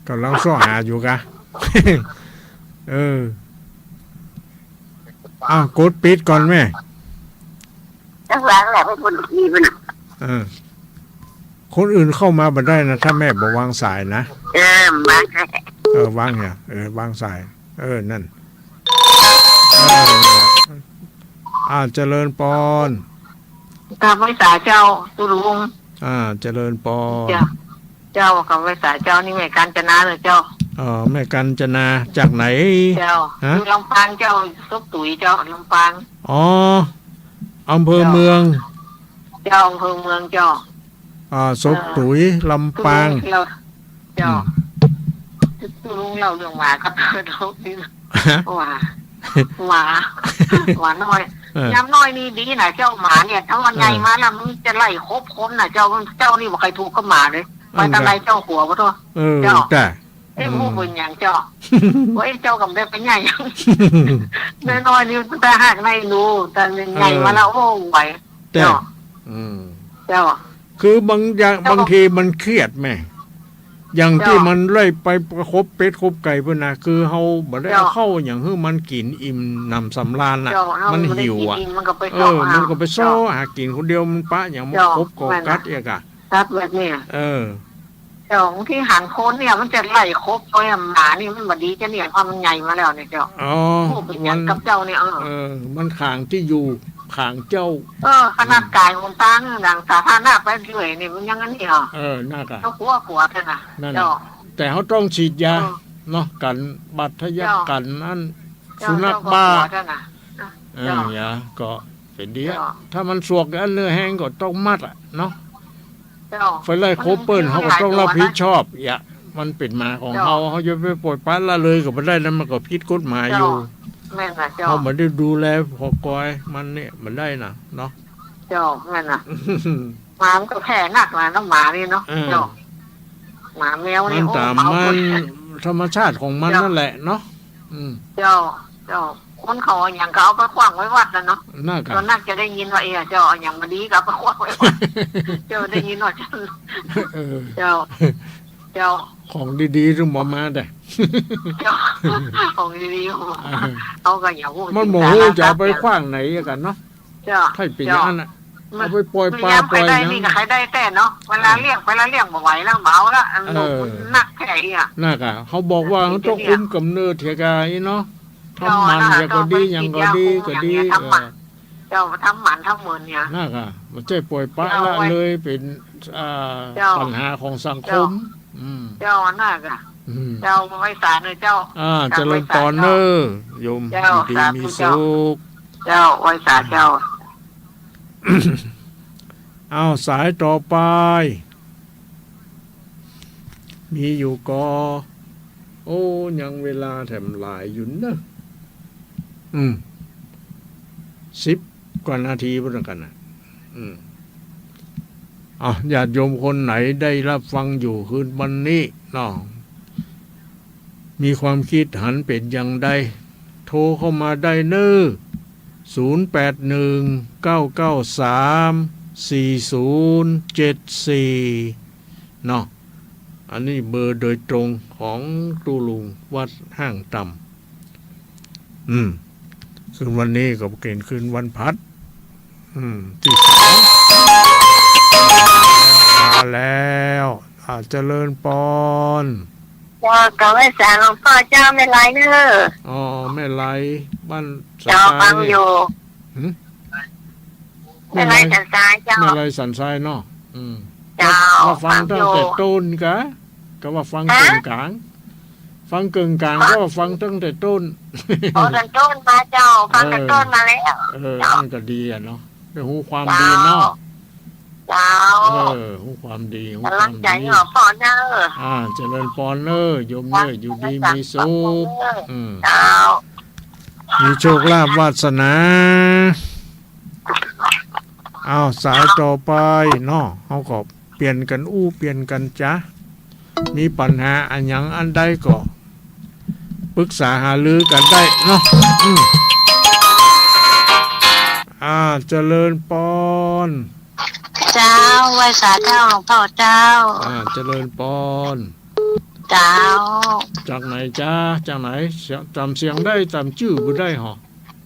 กำลังซ้อหาอยู่กะ กดปิดก่อนแม่จังหวะแหละเป็นคนดีมันคนอื่นเข้ามาบัดได้นะถ้าแม่บอกวางสายนะวางเนี่ยวางสายนั่นเจริญปอนกับไว้สาเจ้าตุลุงเจริญปอนเจ้ากับไว้สาเจ้านี่แม่กาญจนาเลยเจ้าแม่กาญจนาจากไหนเจ้าอยู่ลำปางเจ้าซบตุ๋ยเจ้าลำปางอำเภอเมืองเจ้าอำเภอเมืองเจ้าซบตุ๋ยลำปางเจ้าตุลุงเล่าเรื่องหมาครับทุกทีหมาน้อยย้ำน้อยนี่ดีนะเจ้าหมาเนี่ยถ้าวันใหญ่มาแล้วมันจะไล่ครบคนนะเจ้านี่บอกใครถูกก็หมาเลยไปตะไลเจ้าหัวก็ตัวเจ้าผู้เป็นอย่างเจ้าว่าเจ้ากับได้เป็นใหญ่ยังน้อยนี่แต่หักในรู้แต่ใหญ่มาแล้วโอ้ไหวเจ้าคือบางทีมันเครียดแม่อย่างที่มันไล่ไปประคบเป็ดคบไก่เพื่อนนะคือเฮาบ่ได้เข้าอย่างคือมันกินอิ่มนำสำราญน่ะมันหิวมันก็ไปซ้อหากินคนเดียวมันปะอย่างมันคบกอกัดเอกกัดแบบนี้เจ้าที่หันโคนเนี่ยมันจะไล่ครบตัวหมานี่มันบดีจะเนี่ยความมันใหญ่มาแล้วเนี่ยเจ้ามันกับเจ้าเนี่ยมันขางที่อยู่ขางเจ้าขนาดกายมันตั้งดังสาธารณะไปเรื่อยนี่มันยังงั้นนี่น่ากะเขาขัวแค่น่ะแต่เขาต้องฉีดยาเนาะกันบัตรทะยักกันนั่นสุนัขบ้าอย่าก็เป็นดีถ้ามันสวกอันเนื้อแห้งก็ต้องมัดอ่ะเนาะไฟไล่โคเปิ้ลเขาก็ต้องรับผิดชอบอย่ามันเป็นมาของเขาจะไปปล่อยปละละเลยก็ไม่ได้นั้นมันก็ผิดกฎหมายอยู่เขาไม่ได้ดูแลพอกอยมันเนี่ยมันได้นะเนาะเจ้าแม่น่ะหมามันก็แพ้หนักนะน้องหมานี่เนาะเจ้าหมาแมวนี่มันตามมันธรรมชาติของมันนั่นแหละเนาะเจ้าคนเขาอย่างเขาเอาไปขว้างไว้วัดนะเนาะตอนนักจะได้ยินว่าเจ้าอย่างมาดีกับไปขว้างไว้วัดเจ้าได้ยินว่าเจ้าของดีๆต้องมาได้ของดีๆเขาก็อย่าพูดมันโมโหจะไปขว้างไหนกันเนาะถ้าเป็นอย่างนั้นเอาไปปล่อยปลาปล่อยอย่างนี้ก็ใครได้แต่เนาะเวลาเลี้ยงบ่ไหวแล้วเมาแล้วหนักแค่นักเขาบอกว่าเขาต้องอุ้มกำเนิดเถียกายเนาะทำมันอย่างก็ดีอย่างก็ดีเจ้าทำหมันทำเหมือนเนี่ยนักมันจะปล่อยปลาละเลยเป็นปัญหาของสังคมเจ้านักเจ้าไว้สารเลยเจ้าเจริญปอนเนอร์โยมดีมีสุขเจ้าไว้สารเจ้าเอาสายต่อไปมีอยู่ก็ยังเวลาแถมหลายอยู่นะ10 กว่านาทีพอกันนะญาติโยมคนไหนได้รับฟังอยู่คืนวันนี้เนาะมีความคิดหันเป็นอย่างใดโทรเข้ามาได้เน้อ0819934074เนาะอันนี้เบอร์โดยตรงของตูลุงวัดห้างต่ำคืนวันนี้ก็เป็นคืนวันพัดที่2มาแล้วเจริญปอนก็ไว้สารหลวงพ่อเจ้าไม่ไรเนอะแม่ไรบ้านเจ้าฟังอยู่ไม่ไรสันทรายเจ้าไม่ไรสันทรายเนาะว่าฟังตั้งแต่ต้นก็ว่าฟังเกินกลางฟังเกินกลางก็ว่าฟังตั้งแต่ต้นตั้งต้นมาเจ้าฟังตั้งต้นมาแล้วนั่นก็ดีเนาะ ได้หูความดีเนาะ เจ้า หูความดีหูค กำลั วาง ม ใจ ดี หอพ่อเด้อ เจริญพรเนอะโยมเนอะอยู่ดีมีสุข เจ้า มีโชคลาภวาสนาเอาสายต่อไปเนาะเขาก็เปลี่ยนกันเปลี่ยนกันจ้ะมีปัญหาอันหยังอันใดก็ปรึกษาหารือกันได้เนาะเจริญพร เจ้าไหว้สาเจ้าหลวงพ่อเจ้า เจริญพร เจ้า จากไหนจ้าจากไหนจำเสียงได้จำชื่อบ่ได้หรอ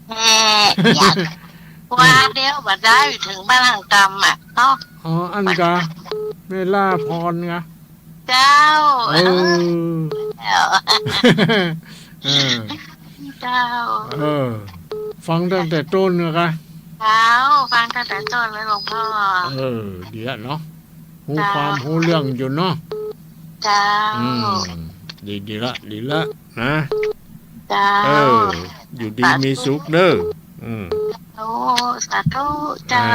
แม่อยากว่าเดี๋ยวบัดได้ถึงบ้านหลังกรรมอ่ะเนาะ อันกาเวลาพรไง เจ้า เออ เจ้า ฟังตั้งแต่ต้นนะคะ เจ้าฟังตั้งแต่ต้นเลยหลวงพ่อ เดี๋ยวเนาะหูความหูเรื่องอยู่เนาะ เจ้า ดีละนะ เจ้า อยู่ดีมีสุขเด้อโอ้สาธุเจ้า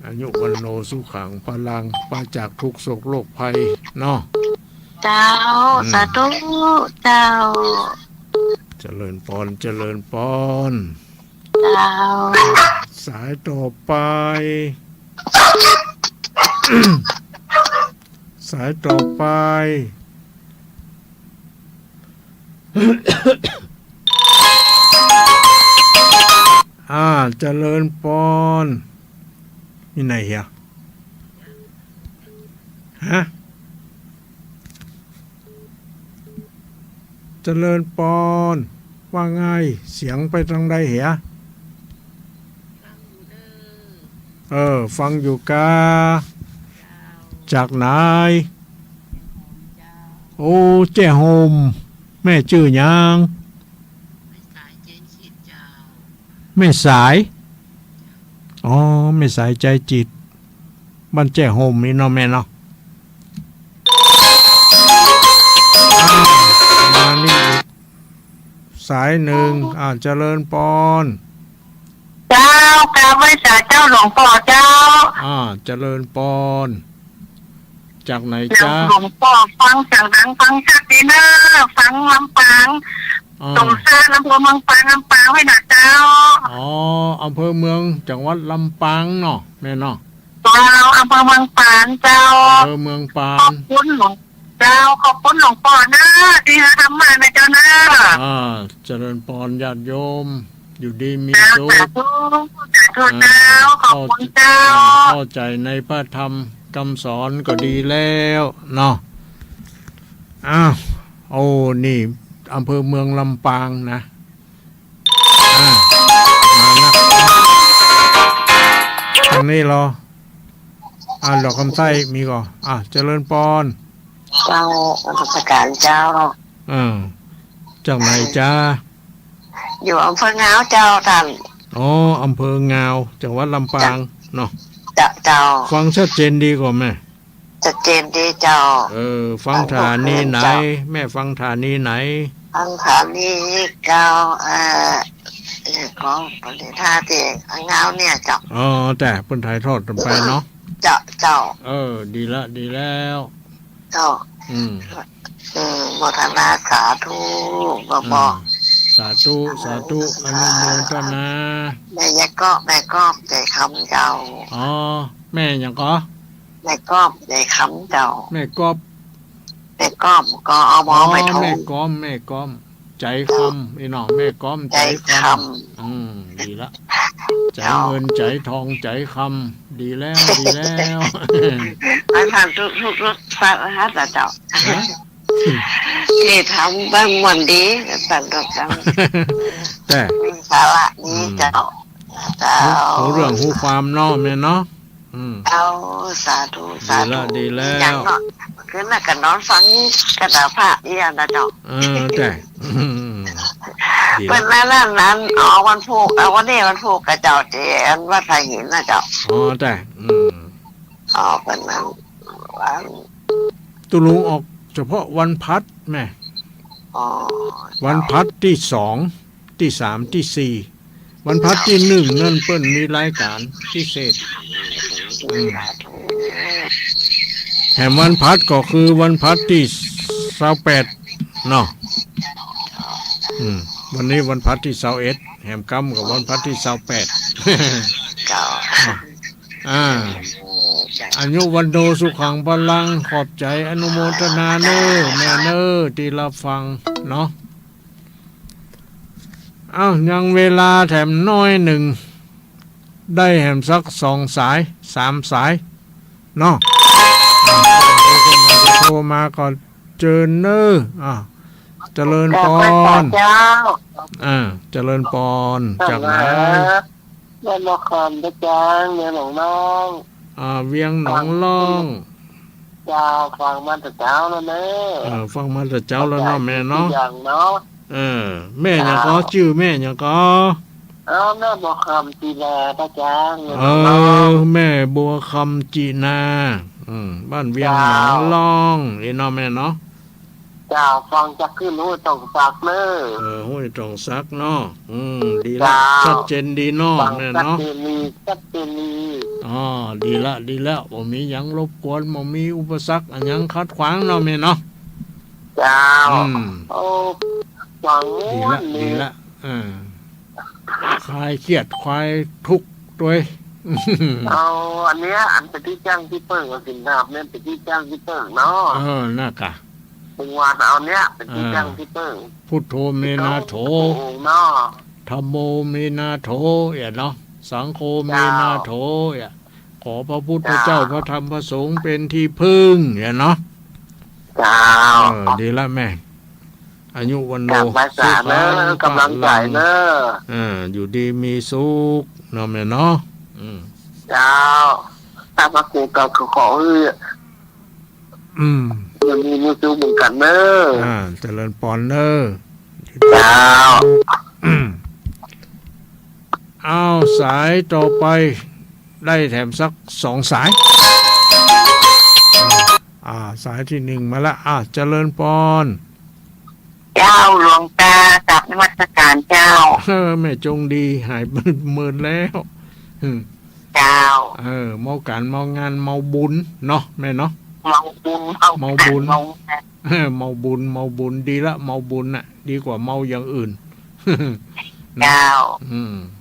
อายุวันโนสุขังพลังปราจากทุกโศกโรคภัยเนาะ เจ้าสาธุเจ้า เจริญพรเจริญพร เจ้า สายต่อไป สายต่อไป เจริญพรมีไหนเหียเจริญพรว่าไงเสียงไปทางใดเหียฟังอยู่กาจากไหนโอ้เจ้โฮมแม่ชื่อยังแม่สายแม่สายใจจิตบ้านแจ้โฮมนี่เนาะแม่เนาะมานี่สายหนึ่งเจริญพรเจ้ากราบไหว้สาเจ้าหลวงพ่อเจ้าเจริญพรจากไหนจ้าหลวงพ่อฟังเสียงดังฟังชัดดีนะฟังลำปางตรงซ่าอำเภอเมืองปางลำปางไว้หน่ะเจ้าอำเภอเมืองจังหวัดลำปางเนาะแม่เนาะเราอำเภอเมืองปางเจ้าอำเภอเมืองปางขอบคุณหลวงเจ้าขอบคุณหลวงพ่อนะที่ทำมาในเจ้านะเจริญพรญาติโยมอยู่ดีมีสุขสาธุเจ้าขอบคุณเจ้าเข้าใจในพระธรรมคำสอนก็ดีแล้วเนาะนี่อำเภอเมืองลำปางนะมานะทางนี้รอดอกคำไส้มีก่อนเจริญพรเจ้าราชการเจ้าจากไหนจ้าอยู่อำเภองาวเจ้าท่านอำเภองาวจังหวัดลำปางเนาะเจ้าฟังชัดเจนดีกว่าแม่ชัดเจนดีเจ้าฟังฐานนี้ไหนแม่ฟังฐานนี้ไหนฟังฐานนี้เจ้าของปฏิท่าเตียงงาวเนี่ยเจ้าแต่เพิ่นถ่ายทอดกันไปเนาะเจ้าดีแล้วเจ้าโมทนาสาธุบอกสาธุอนุโมทนาแม่ก็ใจคำเจ้าแม่ยังก็แม่ก็ใจคำเจ้าแม่ก็เอาหมอไม่ทงแม่ก้อมใจคำไอ้น้องแม่ก้อมใจคำดีละใจเงินใจทองใจคำดีแล้วผ่านทุกสารพัดเจ้าที่ทำบ้างวันดีสั่งกับจังแต่สาระนี้เจ้าเรื่องหูความเนาะแม่เนาะเอาสาธุดีแล้วคือน่ะกันนอนฟังกระดาษผ้าอีอันนะเจ้าแต่เป็นนั้นวันผูกวันนี้วันผูกกระเจ้าเจนวัดไผ่หินนะเจ้าแต่เป็นนั้นตุลุงออกเฉพาะวันพัดแม่วันพัดที่2ที่3ที่4 วันพัดที่หนึ่งนั่นเปิ้นมีรายการพิเศษแถมวันพัดก็คือวันพัดที่28เนาะวันนี้วันพัดที่21แหมกำกับวันพัดที่28อายุวันโดสุขังพลังขอบใจอนุโมทนาเนอแม่เนอที่รับฟังเนาะยังเวลาแถมน้อยหนึ่งได้แถมสัก2 สาย 3 สายเนาะโทรมาก่อนเจอเนอเจริญพรเจริญพรจากไหนแม่บอกคำนะจ๊ะเมียหลวงน้องเวียงหนองล่องเจ้าฟังมาแต่เจ้าแล้วเนอะฟังมาแต่เจ้าแล้วเนาะแม่เนาะอย่างเนาะแม่ยังก็ชื่อแม่ยังก็แม่บัวคำจีนานะจ๊ะแม่บัวคำจีนาบ้านเวียงหนองล่องเนาะแม่เนาะเจ้าฟังจะขึ้นห้วยตรงซักเนอะห้วยตรงซักเนาะดีละชัดเจนดีเนาะแม่เนาะชัดเจนดีดีละบ่มีหยังรบกวนบ่มีอุปสรรคอันหยังขัดขวางเนาะแม่เนาะเจ้าฟังดีละคลายเครียดคลายทุกข์ด้วยอันเนี้ยอันเป็นที่จ้างที่เปิ่งสินดาบเนี่ยเป็นที่จ้างที่เปิ่งเนาะน่ากะเป็นวันเอาเนี้ยเป็นที่จ้างที่เปิ่งพุทโธเมนาโถธัมโมเมนาโถเนาะสังโฆเมนาโถขอพระพุทธเจ้าพระธรรมพระสงฆ์เป็นที่พึ่งเนาะดีละแม่อายุวันโนสุขกำลังใจเนอะอยู่ดีมีสุขเนาะแม่เนาะเจ้าถ้าพระครูกับขอยังมีมือซูเหมือนกันเนอะเจริญปอนเนอะเจ้าสายต่อไปได้แถมสัก2 สายสายที่1มาละเจริญปอนเจ้าหลวงตากับนมัสการเจ้าแม่จงดีหายเมินแล้วเจ้าเมาการเมางานเมาบุญเนาะแม่เนาะเมาบุญเมาบุญดีละเมาบุญน่ะดีกว่าเมาอย่างอื่นเจ้า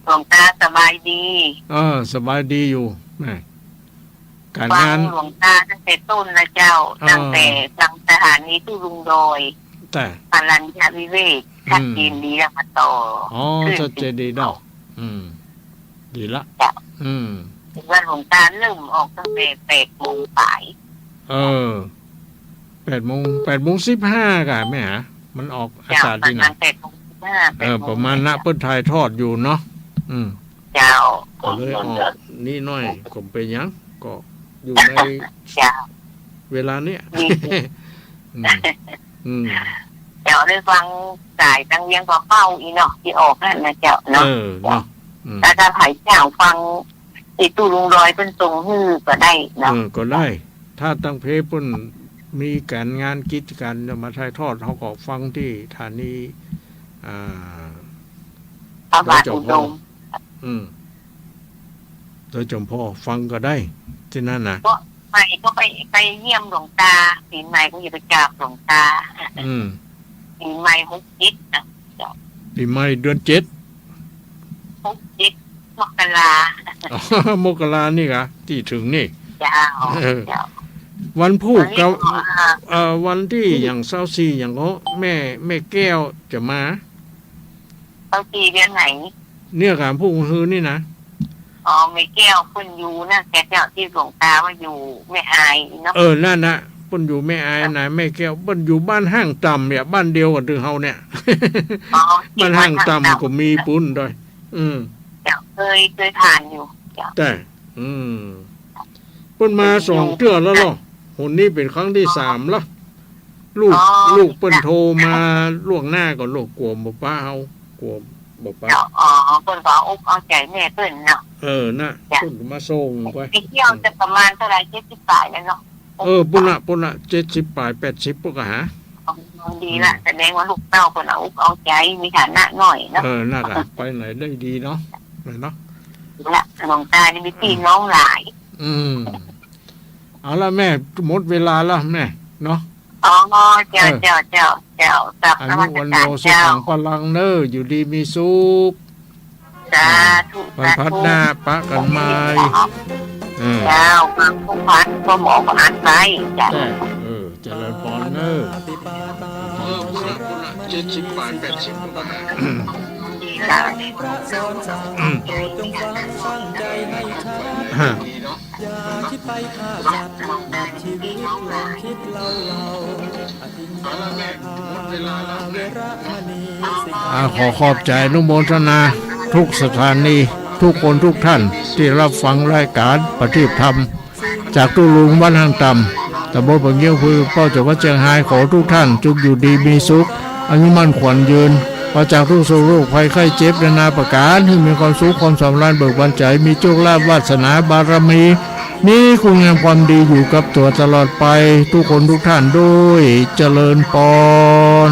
หลวงตาสบายดีสบายดีอยู่แม่การงานหลวงตาตั้งแต่ต้นนะเจ้าตั้งแต่ทางสถานีตู้ลุงโดยแต่พลัญญาวิเวกชัดเจนดีแล้วมาต่อชัดเจนดีเนาะดีละถึงว่าหลวงตาเริ่มออกตั้งแต่8 โมงบ่าย8 โมง 15กะแม่ฮะมันออกอากาศที่ไหนประมาณน่ะเปิ้นถ่ายทอดอยู่เนาะเจ้าก็เลยออกนี่น้อยก็เป็นหยังก็อยู่ในเวลาเนี้ยเจ้าได้ฟังสายตั้งเวียงกว่าเป้าอีเนาะที่ออกนั่นนะเจ้าเนาะเนาะถ้าไผ่เจ้าฟังติตู้ลุงรอยเป็นทรงฮื้อก็ได้เนาะก็ได้ถ้าตั้งเพเปิ้นมีการงานกิจการจะมาถ่ายทอดเขาก็ฟังที่ฐานีพระบาทอุดมโดยจมพ่อฟังก็ได้ที่นั่นนะก็ไปเยี่ยมหลวงตาปีใหม่ก็อย่าไปกราบหลวงตาปีใหม่67นะปีใหม่เดือน7 มกรามกรานี่กะที่ถึงนี่เจ้าวันพูดกับวันที่อย่าง24อย่างก็แม่แก้วจะมา24เดือนไหนเนี่ยการพูดคือนี่นะแม่แก้วคนอยู่นะแกเจ้าที่หลวงตาว่าอยู่แม่อายเนาะนั่นนะเพิ่นอยู่แม่อายนะแม่แก้วเพิ่นอยู่บ้านห้างต่ำเนี่ยบ้านเดียวกับเฮาเนี่ยบ้านห้างต่ำก็มีปุ้นด้วยเจ้าเคยผ่านอยู่แต่เพิ่นมา2 เทื่อแล้วเนาะคนนี้เป็นครั้งที่3แล้วลูกเปิ้นโทรมาล่วงหน้าก่อนลูกกลัวบ่ป้าเฮากลัวบ่ป้าเปิ้นก็อกเอาใจแม่เปิ้นเนาะน่ะเพิ่นมาส่งไปเที่ยวจะประมาณเท่าไหร่70 ปลายแล้วเนาะปุ่นน่ะ70 ปลาย80พวกก็หา ดีละแสดงว่าลูกเต้าคนเอาใจมีฐานะหน่อยเนาะ น่าจะไปไหนได้ดีเนาะเนาะ ละหลวงตานี่มีพี่น้องหลาย เอาละแม่หมดเวลาแล้วแม่เนาะ อ๋อเจ้าตัก อัน นมั นี้ ส วัน การ โลสุ เจ้า ขังพลังเนออยู่ดีมีสุข สาธุ วันพัดหน้าปะกันใหม่ เจ้าความผู้พันก็หมอก็อ่านไปจ้ะ แต่เจริญพรเนอ 70 บาท 80 บาท ดีละ ดีเนาะ คิดไปฆ่าสัตว์ดับชีวิตลองคิดเล่าอธิษฐานเวลามณีสิก ขอขอบใจอนุโมทนาทุกสถานีทุกคนทุกท่านที่รับฟังรายการปฏิบัติธรรมจากตุลุงบ้านทางต่ำตำบลบางเยี่ยมคือเป้าจังหวัดเชียงรายขอทุกท่านจงอยู่ดีมีสุขอายุมั่นขวัญยืนปราจากทุกโศกโรคภัยไข้เจ็บนานาประการให้มีความสุขความสำราญเบิกบานใจมีโชคลาภวาสนาบารมีมีคุณงามความดีอยู่กับตัวตลอดไปทุกคนทุกท่านด้วยเจริญพร